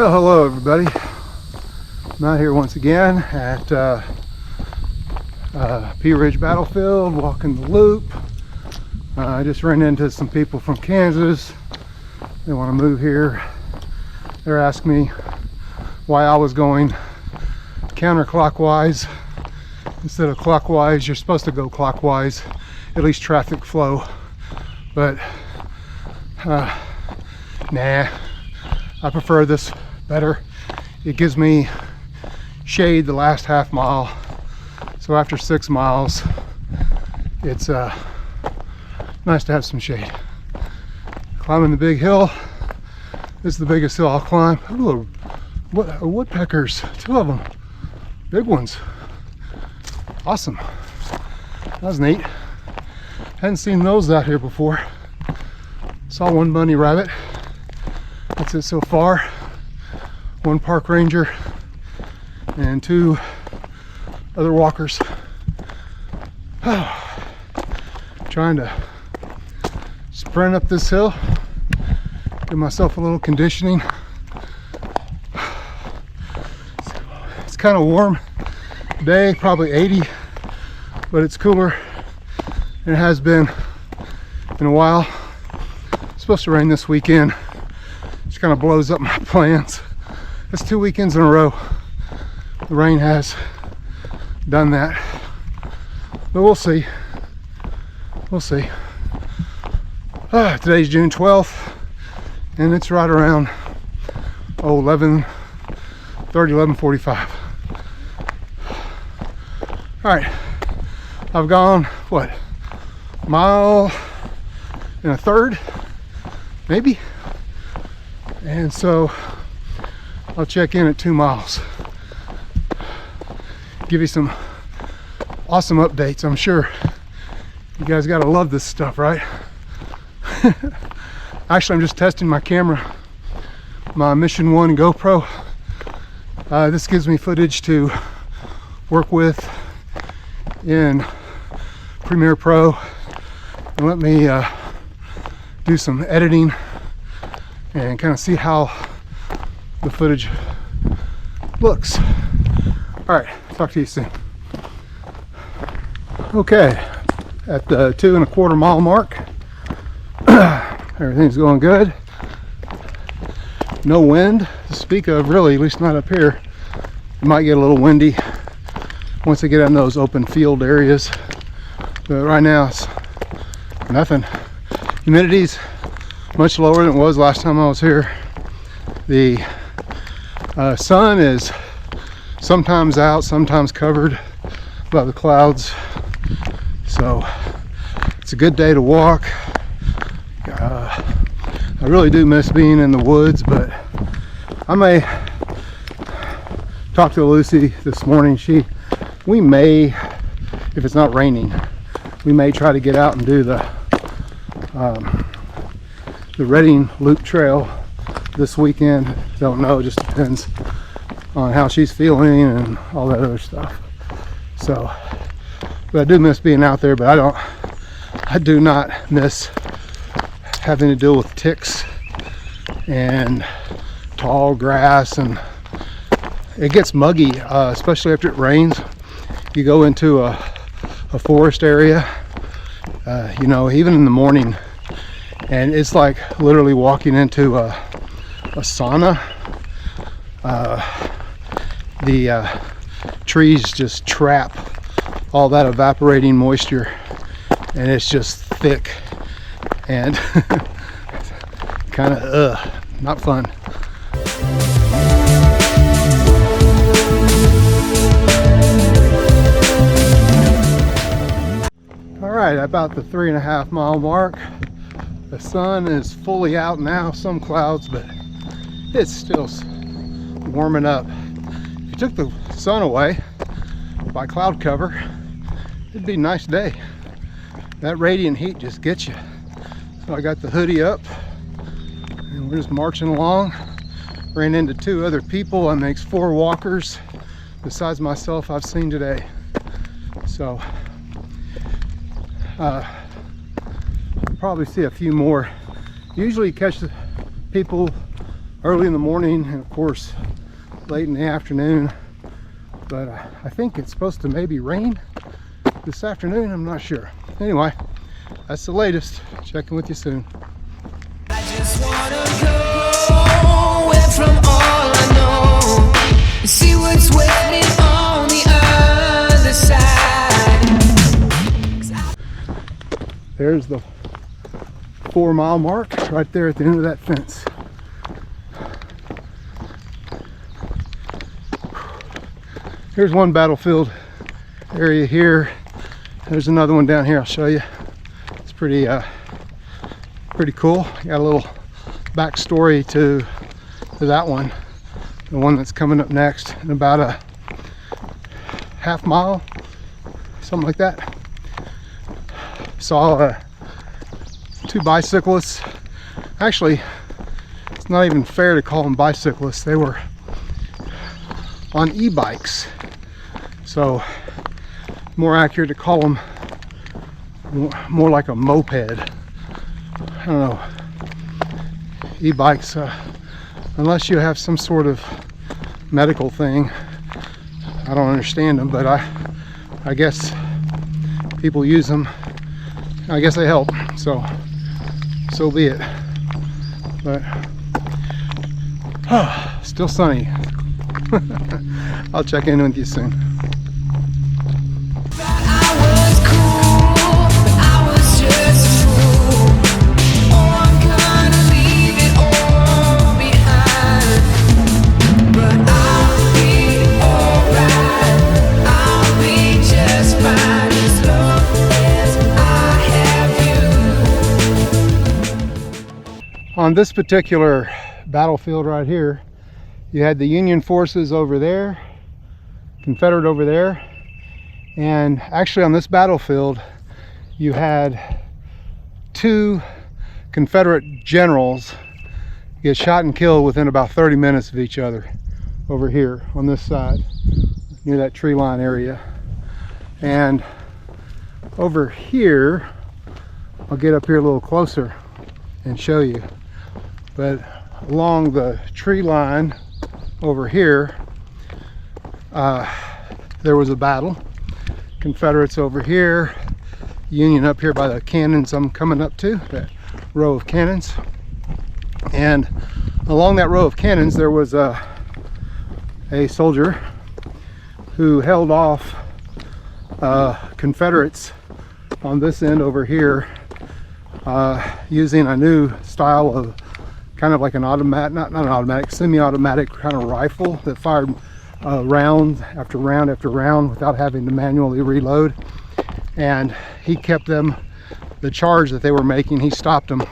Well, hello everybody. I'm out here once again at Pea Ridge Battlefield, walking the loop. I just ran into some people from Kansas. They want to move here. They're asking me why I was going counterclockwise instead of clockwise. You're supposed to go clockwise, at least traffic flow, but nah, I prefer this better. It gives me shade the last half mile, so after 6 miles it's nice to have some shade. Climbing the big hill. This is the biggest hill I'll climb. Ooh, woodpeckers, 2 of them, big ones. Awesome. That was neat. Hadn't seen those out here before. Saw one bunny rabbit. That's it so far. 1 park ranger and 2 other walkers. Trying to sprint up this hill, give myself a little conditioning. It's kind of warm today, probably 80, but it's cooler than it has been in a while. It's supposed to rain this weekend. Just kind of blows up my plans. That's 2 weekends in a row the rain has done that, but we'll see. We'll see. Today's June 12th and it's right around 11:30, 11:45. All right, I've gone what, mile and a third maybe, and so I'll check in at 2 miles, give you some awesome updates. I'm sure you guys gotta love this stuff, right? Actually, I'm just testing my camera, my Mission 1 GoPro. This gives me footage to work with in Premiere Pro and let me do some editing and kind of see how the footage looks. All right, talk to you soon. Okay, at the 2.25 mile mark, everything's going good. No wind to speak of, really, at least not up here. It might get a little windy once I get in those open field areas, but right now it's nothing. Humidity's much lower than it was last time I was here. The sun is sometimes out, sometimes covered by the clouds, so it's a good day to walk. I really do miss being in the woods, but I may talk to Lucy this morning. We may, if it's not raining, we may try to get out and do the Reading Loop Trail this weekend. Don't know, just depends on how she's feeling and all that other stuff. So, but I do miss being out there, but I do not miss having to deal with ticks and tall grass, and it gets muggy, especially after it rains. You go into a forest area, you know, even in the morning, and it's like literally walking into a sauna. The trees just trap all that evaporating moisture, and it's just thick and kind of not fun. All right, about the 3.5 mile mark. The sun is fully out now, some clouds, but it's still warming up. If you took the sun away by cloud cover, it'd be a nice day. That radiant heat just gets you. So I got the hoodie up and we're just marching along. Ran into 2 other people. That makes 4 walkers besides myself I've seen today. So probably see a few more. Usually catch the people early in the morning and of course late in the afternoon. But I think it's supposed to maybe rain this afternoon. I'm not sure. Anyway, that's the latest. Checking with you soon. I just wanna go away from all I know and see what's waiting on the other side. There's the 4-mile mark right there at the end of that fence. Here's one battlefield area here. There's another one down here. I'll show you. It's pretty cool. Got a little backstory to that one. The one that's coming up next in about a half mile, something like that. Saw two bicyclists. Actually, it's not even fair to call them bicyclists. They were on e-bikes. So more accurate to call them more like a moped. I don't know. E-bikes, unless you have some sort of medical thing, I don't understand them, but I guess people use them. I guess they help, so be it. But still sunny. I'll check in with you soon. On this particular battlefield right here, you had the Union forces over there, Confederate over there, and actually on this battlefield you had 2 Confederate generals get shot and killed within about 30 minutes of each other over here on this side near that tree line area. And over here, I'll get up here a little closer and show you, but along the tree line over here, there was a battle. Confederates over here, Union up here by the cannons I'm coming up to, that row of cannons. And along that row of cannons there was a soldier who held off Confederates on this end over here using a new style of kind of like an automatic, not an automatic, semi-automatic kind of rifle that fired round after round after round without having to manually reload. And he kept them, the charge that they were making, he stopped them.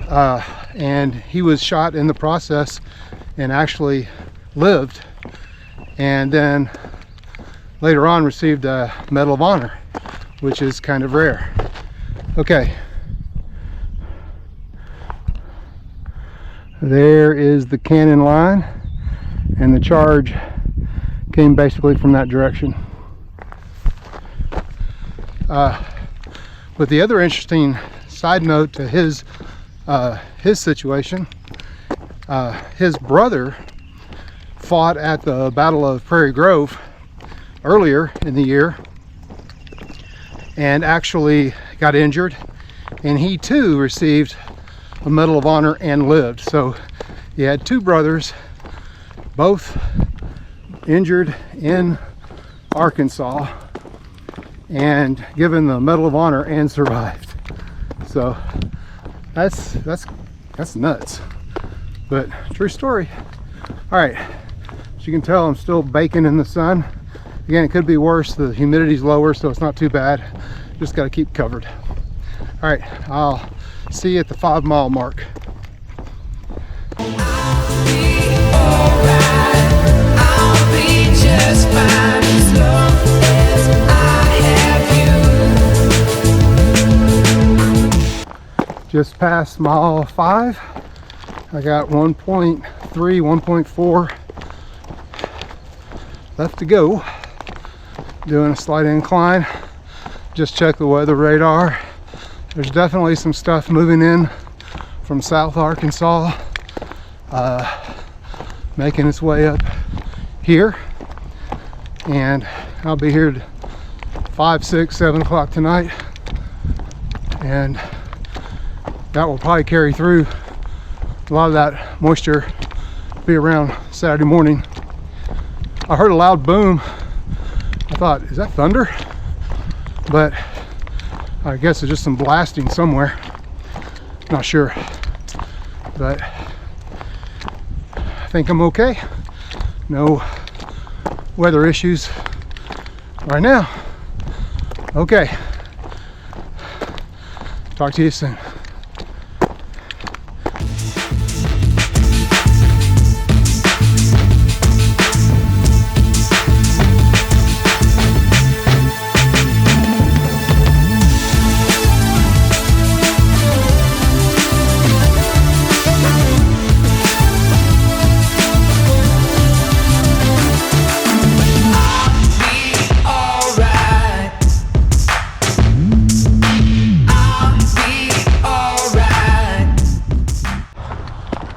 And he was shot in the process and actually lived, and then later on received a Medal of Honor, which is kind of rare. Okay. There is the cannon line, and the charge came basically from that direction. But the other interesting side note to his situation, his brother fought at the Battle of Prairie Grove earlier in the year and actually got injured, and he too received a Medal of Honor and lived. So he had 2 brothers, both injured in Arkansas, and given the Medal of Honor and survived. So that's nuts, but true story. All right, as you can tell, I'm still baking in the sun. Again, it could be worse. The humidity's lower, so it's not too bad. Just got to keep covered. All right, I'll see you at the 5-mile mark. Just past mile 5. I got 1.3, 1.4 left to go. Doing a slight incline. Just check the weather radar. There's definitely some stuff moving in from South Arkansas making its way up here, and I'll be here at 5, 6, 7 o'clock tonight, and that will probably carry through. A lot of that moisture be around Saturday morning. I heard a loud boom. I thought, is that thunder? But I guess it's just some blasting somewhere. Not sure, but I think I'm okay. No weather issues right now. Okay, talk to you soon.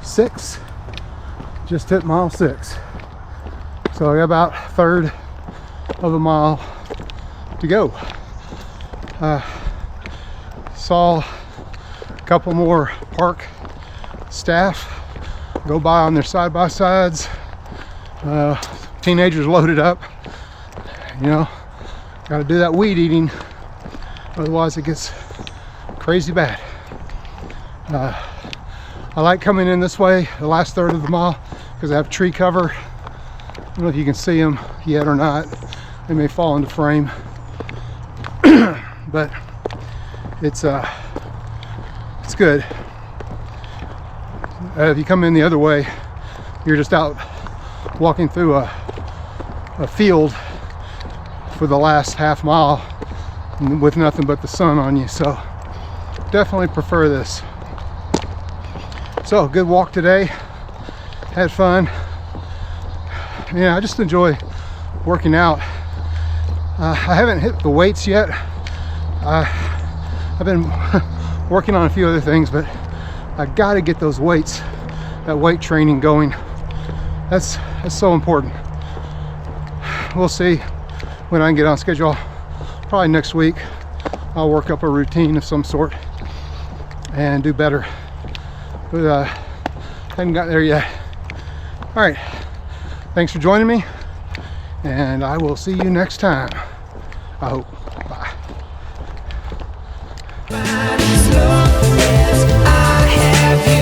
Six, just hit mile 6, so I got about a third of a mile to go. Saw a couple more park staff go by on their side-by-sides. Teenagers loaded up, you know, got to do that weed eating, otherwise it gets crazy bad. I like coming in this way, the last third of the mile, because I have tree cover. I don't know if you can see them yet or not. They may fall into frame. But it's good. If you come in the other way, you're just out walking through a field for the last half mile with nothing but the sun on you. So definitely prefer this. So, good walk today, had fun. Yeah, I just enjoy working out. I haven't hit the weights yet. I've been working on a few other things, but I gotta get those weights, that weight training going. That's so important. We'll see when I can get on schedule. Probably next week, I'll work up a routine of some sort and do better. But haven't got there yet. All right, thanks for joining me, and I will see you next time, I hope. Bye. As long as I have you.